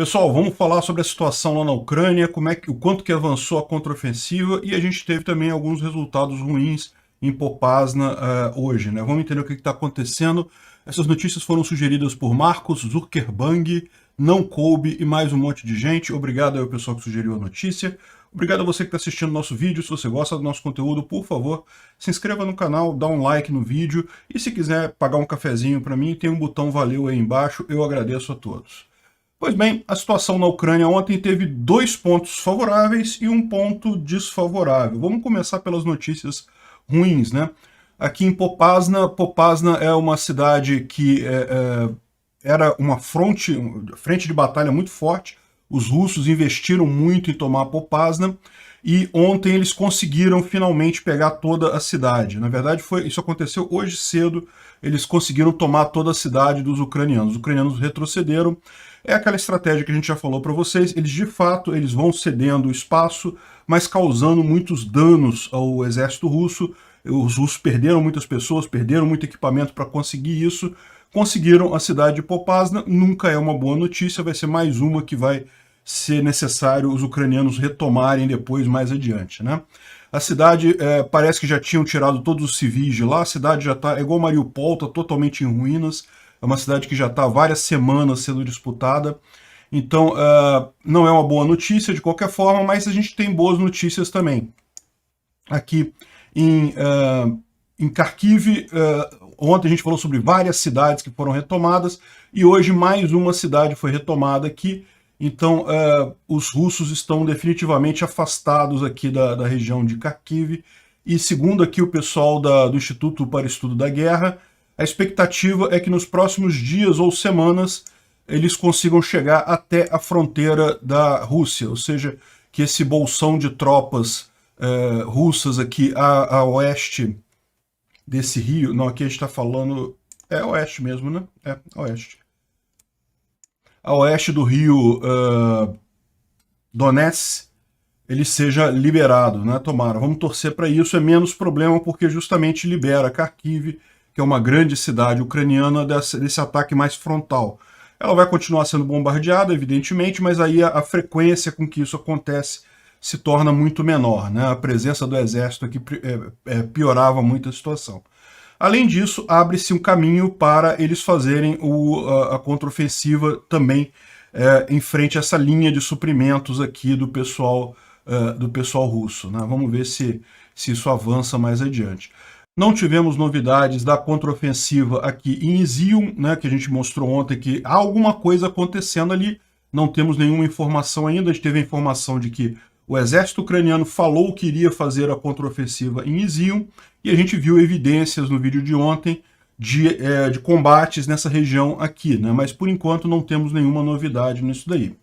Pessoal, vamos falar sobre a situação lá na Ucrânia, o quanto que avançou a contraofensiva e a gente teve também alguns resultados ruins em Popasna hoje, né? Vamos entender o que está acontecendo. Essas notícias foram sugeridas por Marcos Zuckerberg, Não Coube e mais um monte de gente. Obrigado ao pessoal que sugeriu a notícia. Obrigado a você que está assistindo o nosso vídeo. Se você gosta do nosso conteúdo, por favor, se inscreva no canal, dá um like no vídeo e se quiser pagar um cafezinho para mim, tem um botão valeu aí embaixo. Eu agradeço a todos. Pois bem, a situação na Ucrânia ontem teve 2 pontos favoráveis e 1 ponto desfavorável. Vamos começar pelas notícias ruins, né? Aqui em Popasna é uma cidade que era uma frente de batalha muito forte. Os russos investiram muito em tomar Popasna e ontem eles conseguiram finalmente pegar toda a cidade. Na verdade, isso aconteceu hoje cedo, eles conseguiram tomar toda a cidade dos ucranianos. Os ucranianos retrocederam. É aquela estratégia que a gente já falou para vocês, eles de fato eles vão cedendo o espaço, mas causando muitos danos ao exército russo. Os russos perderam muitas pessoas, perderam muito equipamento para conseguir isso. Conseguiram a cidade de Popasna, nunca é uma boa notícia, vai ser mais uma que vai ser necessário os ucranianos retomarem depois, mais adiante, né? A cidade parece que já tinham tirado todos os civis de lá, a cidade já está, é igual Mariupol, está totalmente em ruínas, é uma cidade que já está há várias semanas sendo disputada, então não é uma boa notícia de qualquer forma, mas a gente tem boas notícias também. Aqui em Kharkiv, ontem a gente falou sobre várias cidades que foram retomadas, e hoje mais uma cidade foi retomada aqui. Então, os russos estão definitivamente afastados aqui da região de Kharkiv, e segundo aqui o pessoal do Instituto para Estudo da Guerra, a expectativa é que nos próximos dias ou semanas eles consigam chegar até a fronteira da Rússia, ou seja, que esse bolsão de tropas russas aqui a oeste desse rio, não, aqui a gente está falando, é oeste mesmo, né? É, oeste. A oeste do rio Donetsk, ele seja liberado, né? Tomara, vamos torcer para isso, é menos problema porque justamente libera Kharkiv, que é uma grande cidade ucraniana, desse ataque mais frontal. Ela vai continuar sendo bombardeada, evidentemente, mas aí a frequência com que isso acontece se torna muito menor, né? A presença do exército aqui piorava muito a situação. Além disso, abre-se um caminho para eles fazerem a contraofensiva também em frente a essa linha de suprimentos aqui do pessoal russo, né? Vamos ver se isso avança mais adiante. Não tivemos novidades da contraofensiva aqui em Izium, né, que a gente mostrou ontem que há alguma coisa acontecendo ali. Não temos nenhuma informação ainda. A gente teve a informação de que o exército ucraniano falou que iria fazer a contraofensiva em Izium, e a gente viu evidências no vídeo de ontem de combates nessa região aqui, né? Mas por enquanto não temos nenhuma novidade nisso daí.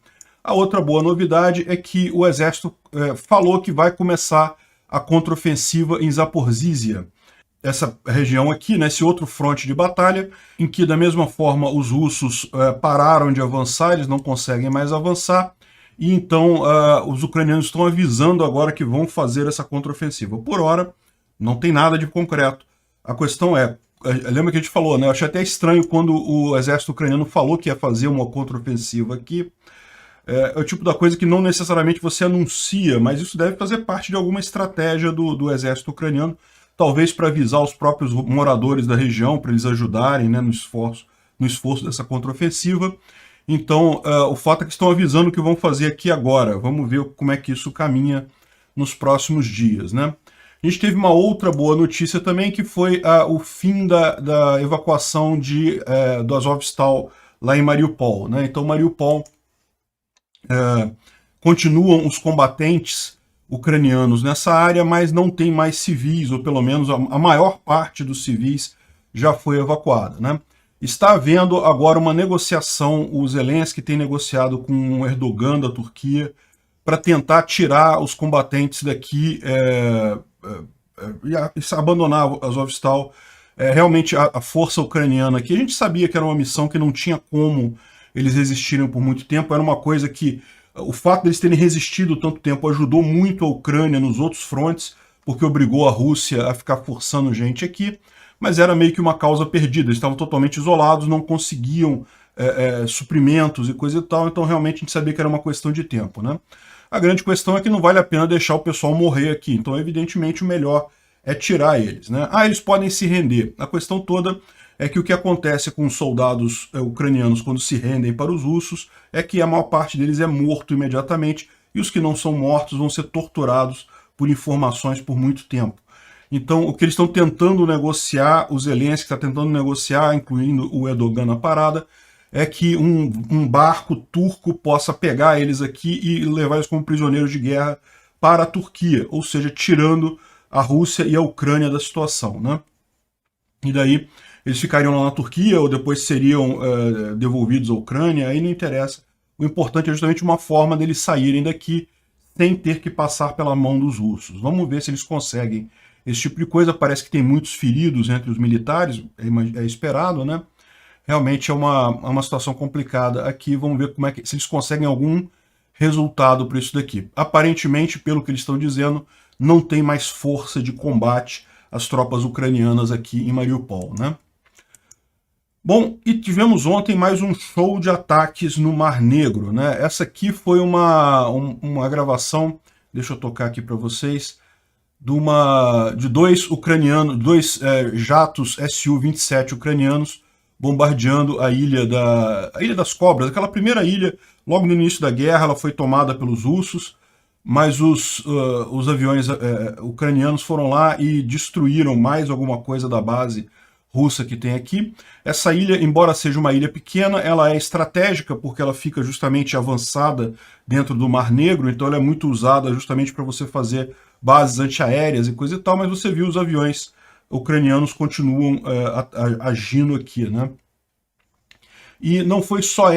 A outra boa novidade é que o exército falou que vai começar a contraofensiva em Zaporizhia, essa região aqui, né, esse outro fronte de batalha, em que da mesma forma os russos pararam de avançar, eles não conseguem mais avançar, e então os ucranianos estão avisando agora que vão fazer essa contraofensiva. Por hora, não tem nada de concreto. A questão lembra que a gente falou, né? Eu achei até estranho quando o exército ucraniano falou que ia fazer uma contraofensiva aqui. É o tipo da coisa que não necessariamente você anuncia, mas isso deve fazer parte de alguma estratégia do exército ucraniano, talvez para avisar os próprios moradores da região, para eles ajudarem, né, no esforço dessa contraofensiva. Então, o fato é que estão avisando o que vão fazer aqui agora. Vamos ver como é que isso caminha nos próximos dias, né? A gente teve uma outra boa notícia também, que foi o fim da evacuação do Azovstal lá em Mariupol, né? Então, Mariupol, continuam os combatentes ucranianos nessa área, mas não tem mais civis, ou pelo menos a maior parte dos civis já foi evacuada, né? Está havendo agora uma negociação, o Zelensky tem negociado com o Erdogan da Turquia para tentar tirar os combatentes daqui e abandonar Azovstal. Realmente a força ucraniana aqui, a gente sabia que era uma missão que não tinha como eles resistirem por muito tempo, era uma coisa que o fato deles terem resistido tanto tempo ajudou muito a Ucrânia nos outros frontes, porque obrigou a Rússia a ficar forçando gente aqui, mas era meio que uma causa perdida, eles estavam totalmente isolados, não conseguiam suprimentos e coisa e tal, então realmente a gente sabia que era uma questão de tempo, né? A grande questão é que não vale a pena deixar o pessoal morrer aqui, então evidentemente o melhor é tirar eles, né? Ah, eles podem se render. A questão toda é que o que acontece com os soldados ucranianos quando se rendem para os russos é que a maior parte deles é morto imediatamente e os que não são mortos vão ser torturados por informações por muito tempo. Então, o que eles estão tentando negociar, o Zelensky está tentando negociar, incluindo o Erdogan na parada, é que um barco turco possa pegar eles aqui e levar eles como prisioneiros de guerra para a Turquia, ou seja, tirando a Rússia e a Ucrânia da situação, né? E daí eles ficariam lá na Turquia ou depois seriam devolvidos à Ucrânia, aí não interessa. O importante é justamente uma forma deles saírem daqui sem ter que passar pela mão dos russos. Vamos ver se eles conseguem esse tipo de coisa. Parece que tem muitos feridos entre os militares, é esperado, né? Realmente é uma situação complicada aqui. Vamos ver se eles conseguem algum resultado para isso daqui. Aparentemente, pelo que eles estão dizendo, não tem mais força de combate as tropas ucranianas aqui em Mariupol, né? Bom, e tivemos ontem mais um show de ataques no Mar Negro, né? Essa aqui foi uma gravação, deixa eu tocar aqui para vocês, de dois ucranianos, dois jatos Su-27 ucranianos bombardeando a ilha das Cobras, aquela primeira ilha, logo no início da guerra, ela foi tomada pelos russos, mas os aviões ucranianos foram lá e destruíram mais alguma coisa da base russa que tem aqui. Essa ilha, embora seja uma ilha pequena, ela é estratégica porque ela fica justamente avançada dentro do Mar Negro, então ela é muito usada justamente para você fazer bases antiaéreas e coisa e tal, mas você viu os aviões ucranianos continuam agindo aqui, né? E não foi só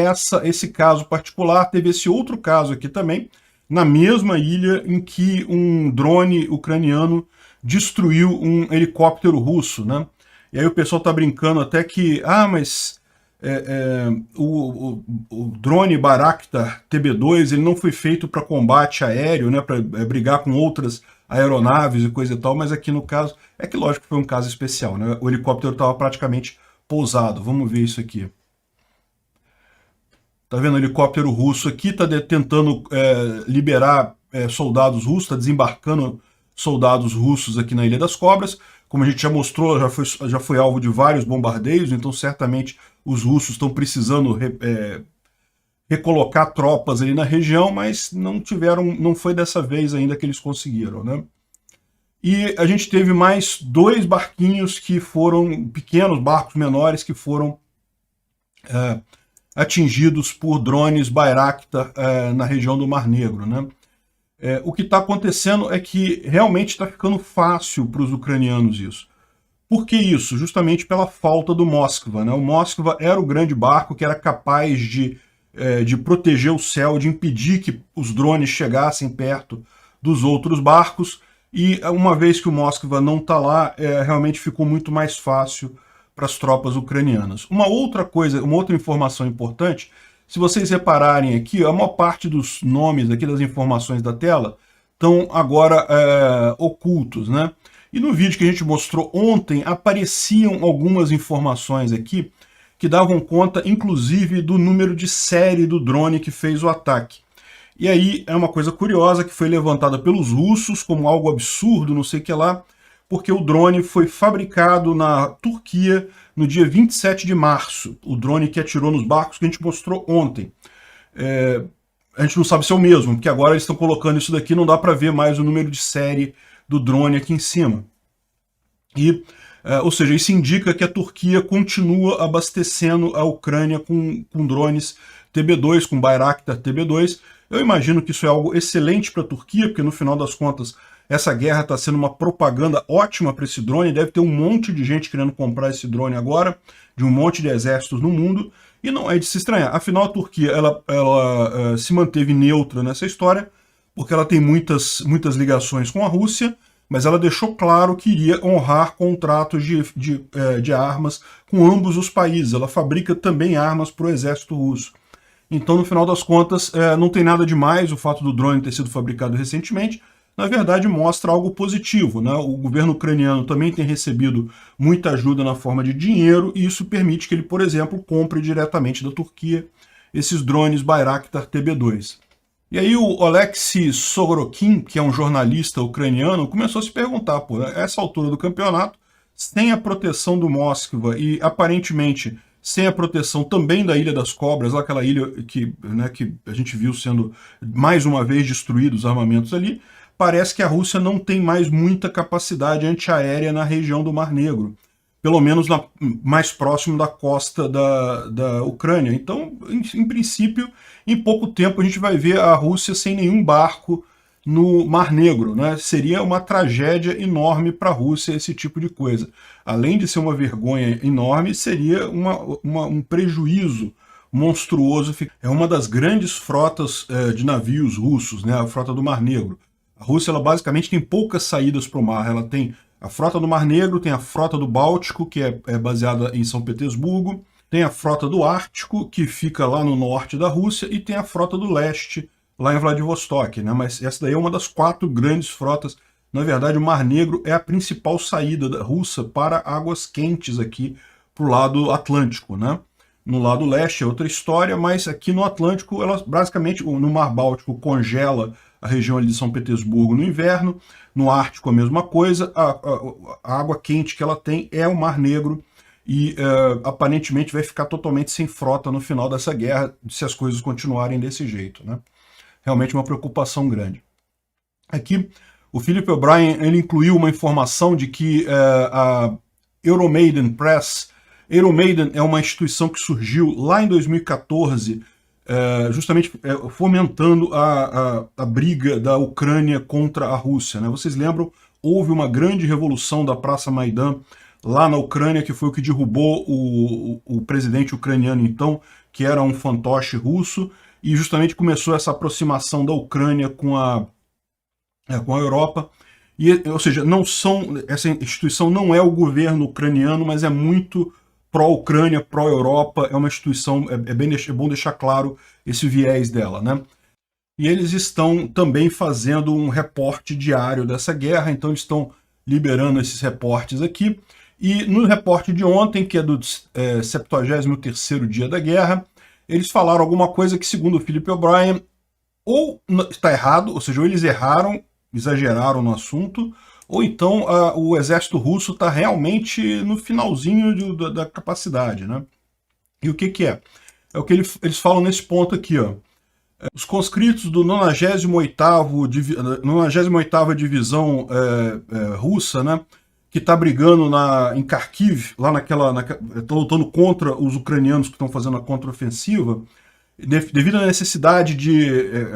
esse caso particular, teve esse outro caso aqui também, na mesma ilha em que um drone ucraniano destruiu um helicóptero russo, né? E aí o pessoal está brincando até que, mas o drone Bayraktar TB2 ele não foi feito para combate aéreo, né, para brigar com outras aeronaves e coisa e tal, mas aqui no caso, é que lógico que foi um caso especial, né? O helicóptero estava praticamente pousado. Vamos ver isso aqui. Tá vendo o helicóptero russo aqui, está tentando liberar soldados russos, está desembarcando soldados russos aqui na Ilha das Cobras. Como a gente já mostrou, já foi alvo de vários bombardeios, então certamente os russos estão precisando recolocar tropas ali na região, mas não foi dessa vez ainda que eles conseguiram, né? E a gente teve mais dois barquinhos que foram, pequenos barcos menores, que foram atingidos por drones Bayraktar na região do Mar Negro, né? O que está acontecendo é que realmente está ficando fácil para os ucranianos isso. Por que isso? Justamente pela falta do Moskva, né? O Moskva era o grande barco que era capaz de proteger o céu, de impedir que os drones chegassem perto dos outros barcos, e uma vez que o Moskva não está lá, realmente ficou muito mais fácil para as tropas ucranianas. Uma outra informação importante, se vocês repararem aqui, a maior parte dos nomes aqui das informações da tela estão agora ocultos, né? E no vídeo que a gente mostrou ontem, apareciam algumas informações aqui que davam conta, inclusive, do número de série do drone que fez o ataque. E aí é uma coisa curiosa que foi levantada pelos russos como algo absurdo, não sei o que lá, porque o drone foi fabricado na Turquia no dia 27 de março. O drone que atirou nos barcos que a gente mostrou ontem. A gente não sabe se é o mesmo, porque agora eles estão colocando isso daqui, não dá para ver mais o número de série do drone aqui em cima. Ou seja, isso indica que a Turquia continua abastecendo a Ucrânia com drones TB2, com Bayraktar TB2. Eu imagino que isso é algo excelente para a Turquia, porque no final das contas essa guerra está sendo uma propaganda ótima para esse drone, deve ter um monte de gente querendo comprar esse drone agora, de um monte de exércitos no mundo, e não é de se estranhar. Afinal, a Turquia ela se manteve neutra nessa história, porque ela tem muitas ligações com a Rússia, mas ela deixou claro que iria honrar contratos de armas com ambos os países. Ela fabrica também armas para o exército russo. Então, no final das contas, não tem nada demais o fato do drone ter sido fabricado recentemente. na verdade mostra algo positivo, né? O governo ucraniano também tem recebido muita ajuda na forma de dinheiro, e isso permite que ele, por exemplo, compre diretamente da Turquia esses drones Bayraktar TB2. E aí o Oleksiy Sorokin, que é um jornalista ucraniano, começou a se perguntar, pô, a essa altura do campeonato, sem a proteção do Moskva e aparentemente sem a proteção também da Ilha das Cobras, aquela ilha que, né, que a gente viu sendo mais uma vez destruídos os armamentos ali, parece que a Rússia não tem mais muita capacidade antiaérea na região do Mar Negro, pelo menos mais próximo da costa da Ucrânia. Então, em princípio, em pouco tempo a gente vai ver a Rússia sem nenhum barco no Mar Negro, né? Seria uma tragédia enorme para a Rússia esse tipo de coisa. Além de ser uma vergonha enorme, seria um prejuízo monstruoso. É uma das grandes frotas de navios russos, né? A frota do Mar Negro. A Rússia, ela basicamente tem poucas saídas para o mar. Ela tem a frota do Mar Negro, tem a frota do Báltico, que é baseada em São Petersburgo, tem a frota do Ártico, que fica lá no norte da Rússia, e tem a frota do leste, lá em Vladivostok, né? Mas essa daí é uma das 4 grandes frotas. Na verdade, o Mar Negro é a principal saída da Rússia para águas quentes aqui para o lado Atlântico, né? No lado leste é outra história, mas aqui no Atlântico, ela basicamente, no Mar Báltico, congela a região ali de São Petersburgo no inverno, no Ártico a mesma coisa, a água quente que ela tem é o Mar Negro, e aparentemente vai ficar totalmente sem frota no final dessa guerra, se as coisas continuarem desse jeito, né? Realmente uma preocupação grande. Aqui, o Philip O'Brien ele incluiu uma informação de que a Euromaidan Press, Euromaidan é uma instituição que surgiu lá em 2014, justamente fomentando a briga da Ucrânia contra a Rússia, né? Vocês lembram, houve uma grande revolução da Praça Maidan lá na Ucrânia, que foi o que derrubou o presidente ucraniano então, que era um fantoche russo, e justamente começou essa aproximação da Ucrânia com a Europa. Ou seja, essa instituição não é o governo ucraniano, mas é muito pró-Ucrânia, pró-Europa, é uma instituição, é bom deixar claro esse viés dela, né? E eles estão também fazendo um reporte diário dessa guerra, então eles estão liberando esses reportes aqui. E no reporte de ontem, que é do 73º dia da guerra, eles falaram alguma coisa que, segundo o Philip O'Brien, ou está errado, ou seja, ou eles erraram, exageraram no assunto, ou então o exército russo está realmente no finalzinho da capacidade, né? E o que é? É o que eles falam nesse ponto aqui, ó. Os conscritos do 98ª Divisão Russa, né, que está brigando em Kharkiv, lá tá lutando contra os ucranianos que estão fazendo a contraofensiva, devido à necessidade de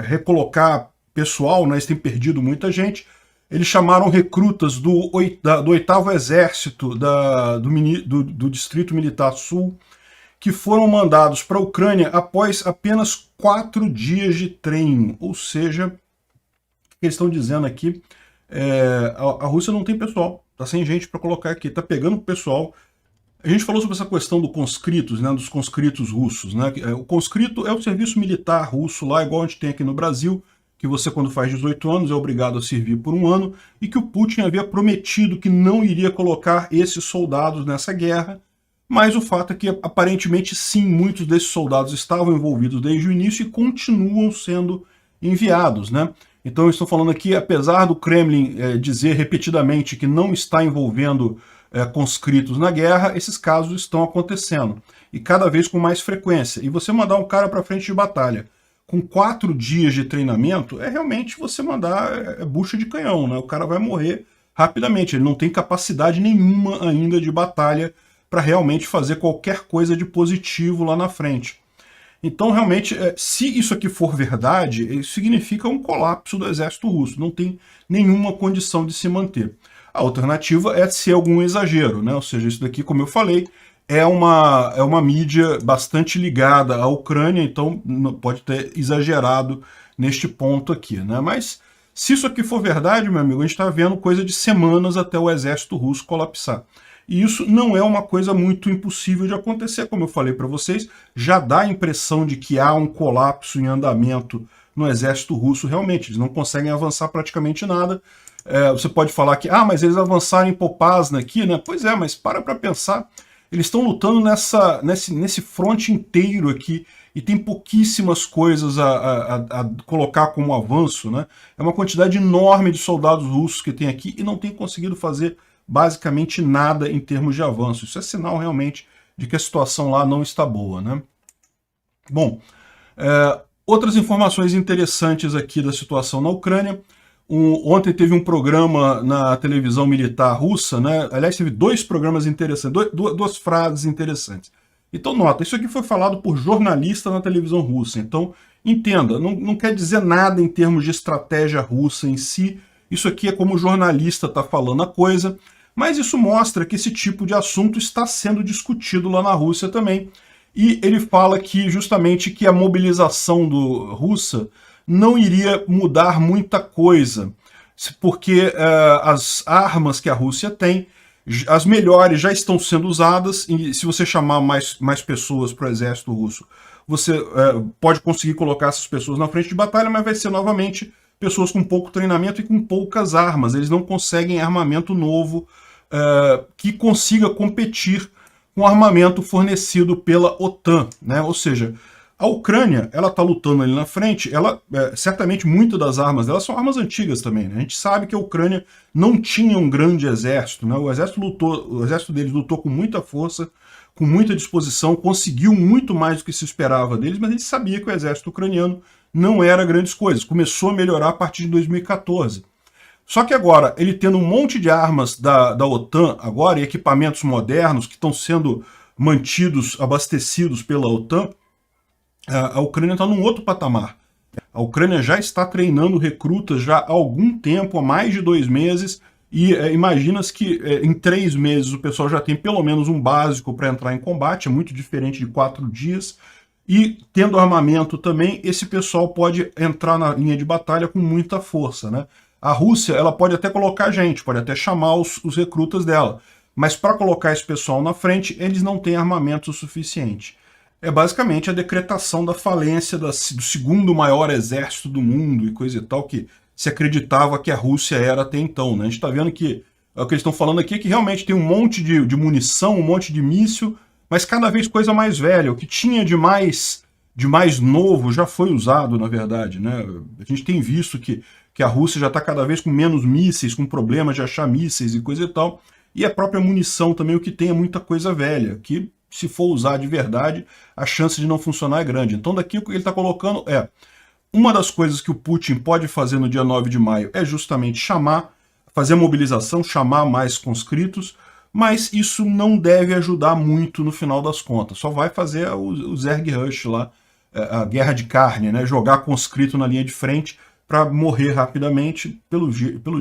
recolocar pessoal, né, eles têm perdido muita gente, eles chamaram recrutas do 8º Exército do Distrito Militar Sul, que foram mandados para a Ucrânia após apenas 4 dias de treino. Ou seja, o que eles estão dizendo aqui, a Rússia não tem pessoal, está sem gente para colocar aqui, está pegando o pessoal. A gente falou sobre essa questão dos conscritos, né, dos conscritos russos, né? O conscrito é o serviço militar russo lá, igual a gente tem aqui no Brasil, que você, quando faz 18 anos, é obrigado a servir por 1 ano, e que o Putin havia prometido que não iria colocar esses soldados nessa guerra, mas o fato é que, aparentemente, sim, muitos desses soldados estavam envolvidos desde o início e continuam sendo enviados, né? Então, eu estou falando aqui, apesar do Kremlin dizer repetidamente que não está envolvendo conscritos na guerra, esses casos estão acontecendo, e cada vez com mais frequência. E você mandar um cara para frente de batalha com 4 dias de treinamento, realmente você mandar bucha de canhão, né? O cara vai morrer rapidamente, ele não tem capacidade nenhuma ainda de batalha para realmente fazer qualquer coisa de positivo lá na frente. Então, realmente, se isso aqui for verdade, isso significa um colapso do exército russo, não tem nenhuma condição de se manter. A alternativa é ser algum exagero, né? Ou seja, isso daqui, como eu falei, é uma mídia bastante ligada à Ucrânia, então pode ter exagerado neste ponto aqui, né? Mas se isso aqui for verdade, meu amigo, a gente está vendo coisa de semanas até o exército russo colapsar. e isso não é uma coisa muito impossível de acontecer, como eu falei para vocês, já dá a impressão de que há um colapso em andamento no exército russo, realmente, eles não conseguem avançar praticamente nada. Você pode falar que, mas eles avançaram em Popasna aqui, né? Pois é, mas para pensar, eles estão lutando nesse fronte inteiro aqui, e tem pouquíssimas coisas a colocar como avanço, né? É uma quantidade enorme de soldados russos que tem aqui e não tem conseguido fazer basicamente nada em termos de avanço. Isso é sinal realmente de que a situação lá não está boa, né? Bom, outras informações interessantes aqui da situação na Ucrânia. Ontem teve um programa na televisão militar russa, né? Aliás, teve dois programas interessantes, duas frases interessantes. Então, nota, isso aqui foi falado por jornalista na televisão russa. Então, entenda, não quer dizer nada em termos de estratégia russa em si. Isso aqui é como o jornalista está falando a coisa, mas isso mostra que esse tipo de assunto está sendo discutido lá na Rússia também. E ele fala que justamente que a mobilização russa não iria mudar muita coisa, porque as armas que a Rússia tem, as melhores já estão sendo usadas, e se você chamar mais pessoas para o exército russo, você pode conseguir colocar essas pessoas na frente de batalha, mas vai ser novamente pessoas com pouco treinamento e com poucas armas. Eles não conseguem armamento novo que consiga competir com o armamento fornecido pela OTAN, né? Ou seja, a Ucrânia, ela está lutando ali na frente, certamente muitas das armas dela são armas antigas também, né? A gente sabe que a Ucrânia não tinha um grande exército, né? O exército deles lutou com muita força, com muita disposição, conseguiu muito mais do que se esperava deles, mas a gente sabia que o exército ucraniano não era grandes coisas, começou a melhorar a partir de 2014. Só que agora, ele tendo um monte de armas da OTAN agora, e equipamentos modernos que estão sendo mantidos, abastecidos pela OTAN, a Ucrânia está num outro patamar. A Ucrânia já está treinando recrutas já há algum tempo, há mais de 2 meses, e imagina-se que em 3 meses o pessoal já tem pelo menos um básico para entrar em combate, é muito diferente de 4 dias, e tendo armamento também, esse pessoal pode entrar na linha de batalha com muita força, né? A Rússia, ela pode até colocar gente, pode até chamar os recrutas dela, mas para colocar esse pessoal na frente, eles não têm armamento suficiente. É basicamente a decretação da falência do segundo maior exército do mundo e coisa e tal, que se acreditava que a Rússia era até então, né? A gente está vendo que o que eles estão falando aqui é que realmente tem um monte de munição, um monte de míssil, mas cada vez coisa mais velha. O que tinha de mais novo já foi usado, na verdade, né? A gente tem visto que a Rússia já está cada vez com menos mísseis, com problemas de achar mísseis e coisa e tal, e a própria munição também, o que tem é muita coisa velha, que se for usar de verdade, a chance de não funcionar é grande. Então daqui o que ele está colocando uma das coisas que o Putin pode fazer no dia 9 de maio é justamente fazer mobilização, chamar mais conscritos, mas isso não deve ajudar muito no final das contas, só vai fazer o Zerg-Rush lá, a guerra de carne, né? Jogar conscrito na linha de frente para morrer rapidamente, pelo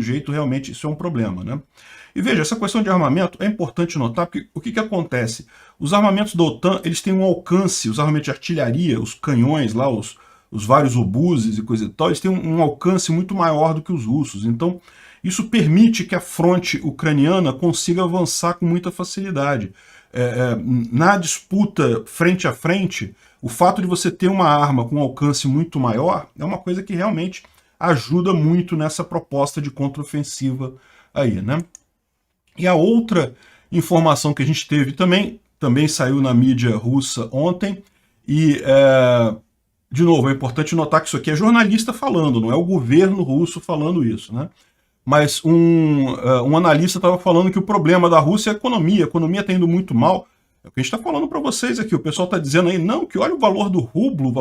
jeito realmente isso é um problema, né? E veja, essa questão de armamento é importante notar, porque o que acontece? Os armamentos da OTAN, eles têm um alcance, os armamentos de artilharia, os canhões lá, os vários obuses e coisa e tal, eles têm um alcance muito maior do que os russos. Então, isso permite que a fronte ucraniana consiga avançar com muita facilidade. Na disputa frente a frente, o fato de você ter uma arma com um alcance muito maior é uma coisa que realmente ajuda muito nessa proposta de contraofensiva aí, né? E a outra informação que a gente teve também saiu na mídia russa ontem, e, de novo, é importante notar que isso aqui é jornalista falando, não é o governo russo falando isso, né? Mas um analista estava falando que o problema da Rússia é a economia está indo muito mal. É o que a gente está falando para vocês aqui, o pessoal está dizendo aí, não, que olha o valor do rublo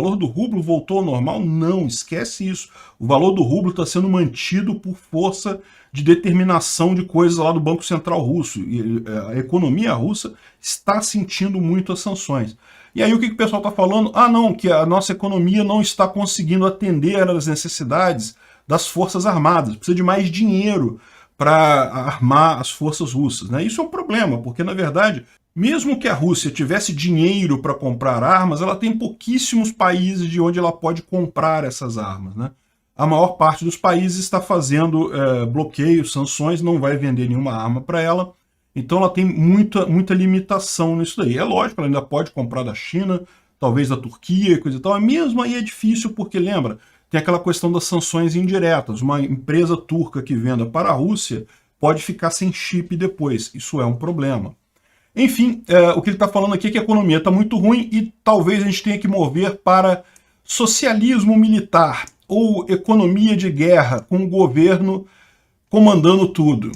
voltou ao normal. Não, esquece isso. O valor do rublo está sendo mantido por força de determinação de coisas lá do Banco Central russo. E a economia russa está sentindo muito as sanções. E aí o que o pessoal está falando? Não, que a nossa economia não está conseguindo atender às necessidades das forças armadas, precisa de mais dinheiro para armar as forças russas, né? Isso é um problema, porque na verdade, mesmo que a Rússia tivesse dinheiro para comprar armas, ela tem pouquíssimos países de onde ela pode comprar essas armas, né? A maior parte dos países está fazendo bloqueios, sanções, não vai vender nenhuma arma para ela, Então ela tem muita limitação nisso daí. É lógico, ela ainda pode comprar da China, talvez da Turquia e coisa e tal, mas mesmo aí é difícil porque, lembra, tem aquela questão das sanções indiretas. Uma empresa turca que venda para a Rússia pode ficar sem chip depois. Isso é um problema. Enfim, o que ele está falando aqui é que a economia está muito ruim e talvez a gente tenha que mover para socialismo militar ou economia de guerra, com o governo comandando tudo.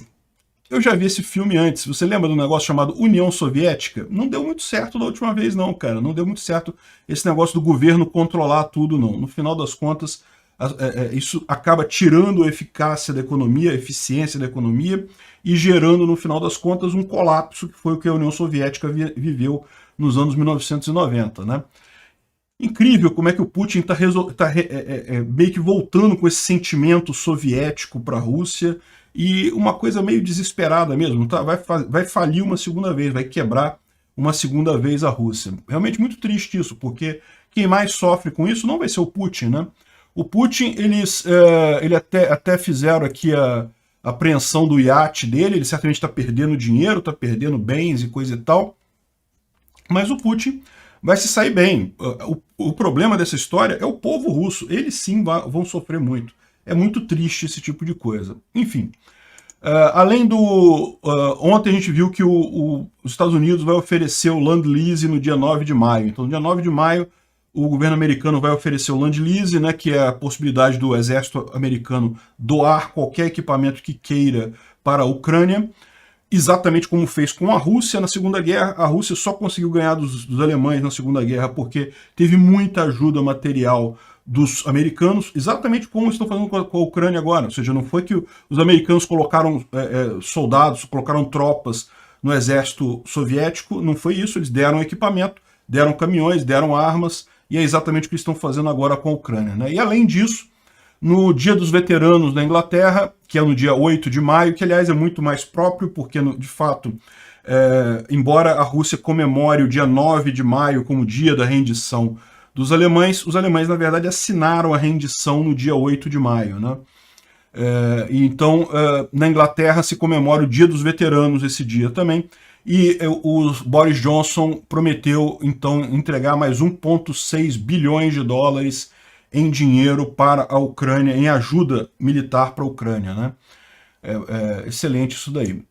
Eu já vi esse filme antes. Você lembra do negócio chamado União Soviética? Não deu muito certo da última vez, não, cara. Não deu muito certo esse negócio do governo controlar tudo, não. No final das contas, isso acaba tirando a eficácia da economia, a eficiência da economia e gerando, no final das contas, um colapso, que foi o que a União Soviética viveu nos anos 1990, né? Incrível como é que o Putin está meio que voltando com esse sentimento soviético para a Rússia e uma coisa meio desesperada mesmo, tá? Vai falir uma segunda vez, vai quebrar uma segunda vez a Rússia. Realmente muito triste isso, porque quem mais sofre com isso não vai ser o Putin, né? O Putin, eles até fizeram aqui a apreensão do iate dele, ele certamente está perdendo dinheiro, está perdendo bens e coisa e tal, mas o Putin vai se sair bem. O problema dessa história é o povo russo. Eles sim vão sofrer muito. É muito triste esse tipo de coisa. Enfim, além do... ontem a gente viu que os Estados Unidos vai oferecer o Land Lease no dia 9 de maio. Então, no dia 9 de maio, o governo americano vai oferecer o Land Lease, né, que é a possibilidade do exército americano doar qualquer equipamento que queira para a Ucrânia. Exatamente como fez com a Rússia na Segunda Guerra. A Rússia só conseguiu ganhar dos alemães na Segunda Guerra porque teve muita ajuda material dos americanos, exatamente como estão fazendo com a Ucrânia agora. Ou seja, não foi que os americanos colocaram soldados, colocaram tropas no exército soviético, não foi isso, eles deram equipamento, deram caminhões, deram armas, e é exatamente o que estão fazendo agora com a Ucrânia, né? E além disso, no Dia dos Veteranos na Inglaterra, que é no dia 8 de maio, que aliás é muito mais próprio, porque de fato, embora a Rússia comemore o dia 9 de maio como dia da rendição dos alemães, os alemães na verdade assinaram a rendição no dia 8 de maio, né? Então, na Inglaterra se comemora o Dia dos Veteranos esse dia também, e o Boris Johnson prometeu então entregar mais 1,6 bilhões de dólares em dinheiro para a Ucrânia, em ajuda militar para a Ucrânia, né? Excelente isso daí.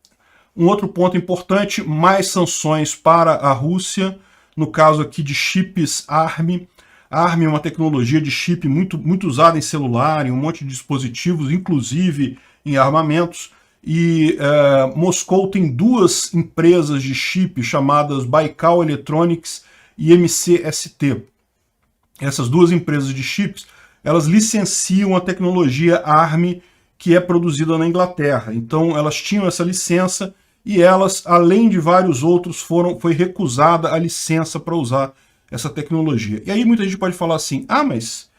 Um outro ponto importante, mais sanções para a Rússia, no caso aqui de chips ARM. ARM é uma tecnologia de chip muito usada em celular, em um monte de dispositivos, inclusive em armamentos, e Moscou tem duas empresas de chip chamadas Baikal Electronics e MCST. Essas duas empresas de chips, elas licenciam a tecnologia ARM que é produzida na Inglaterra. Então elas tinham essa licença e elas, além de vários outros, foi recusada a licença para usar essa tecnologia. E aí muita gente pode falar assim, mas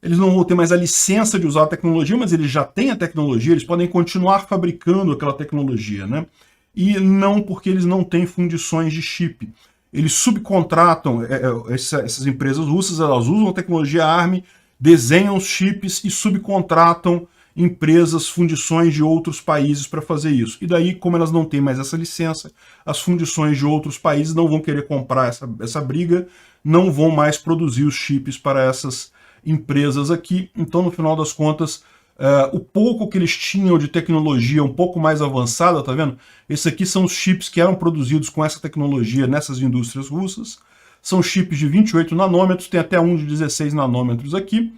eles não vão ter mais a licença de usar a tecnologia, mas eles já têm a tecnologia, eles podem continuar fabricando aquela tecnologia, né? E não, porque eles não têm fundições de chip. Eles subcontratam, essas empresas russas, elas usam a tecnologia ARM, desenham os chips e subcontratam empresas, fundições de outros países para fazer isso. E daí, como elas não têm mais essa licença, as fundições de outros países não vão querer comprar essa briga, não vão mais produzir os chips para essas empresas aqui. Então, no final das contas, o pouco que eles tinham de tecnologia um pouco mais avançada, tá vendo? Esses aqui são os chips que eram produzidos com essa tecnologia nessas indústrias russas. São chips de 28 nanômetros, tem até um de 16 nanômetros aqui.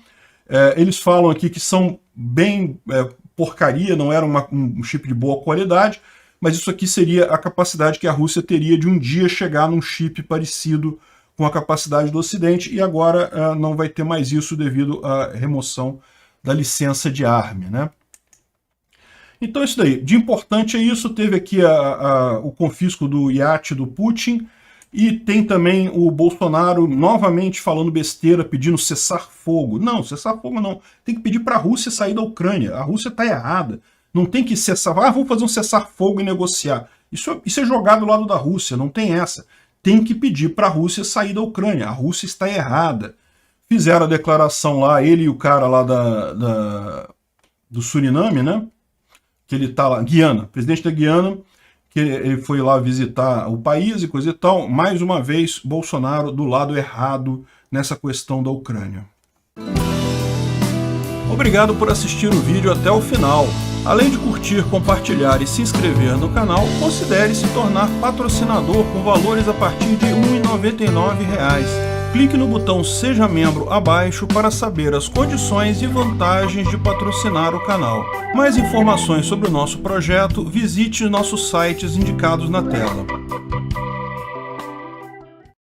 Eles falam aqui que são bem porcaria, não era um chip de boa qualidade, mas isso aqui seria a capacidade que a Rússia teria de um dia chegar num chip parecido com a capacidade do Ocidente, e agora não vai ter mais isso devido à remoção da licença de ARM, né? Então isso daí, de importante é isso, teve aqui o confisco do iate do Putin, e tem também o Bolsonaro novamente falando besteira, pedindo cessar-fogo. Não, cessar-fogo não, tem que pedir para a Rússia sair da Ucrânia, a Rússia está errada, não tem que cessar, vamos fazer um cessar-fogo e negociar. Isso é jogar do lado da Rússia, não tem essa. Tem que pedir para a Rússia sair da Ucrânia, a Rússia está errada. Fizeram a declaração lá, ele e o cara lá do Suriname, né? Que ele tá lá, Guiana, presidente da Guiana, que ele foi lá visitar o país e coisa e tal. Mais uma vez, Bolsonaro do lado errado nessa questão da Ucrânia. Obrigado por assistir o vídeo até o final. Além de curtir, compartilhar e se inscrever no canal, considere se tornar patrocinador com valores a partir de R$ 1,99. Clique no botão Seja Membro abaixo para saber as condições e vantagens de patrocinar o canal. Mais informações sobre o nosso projeto, visite nossos sites indicados na tela.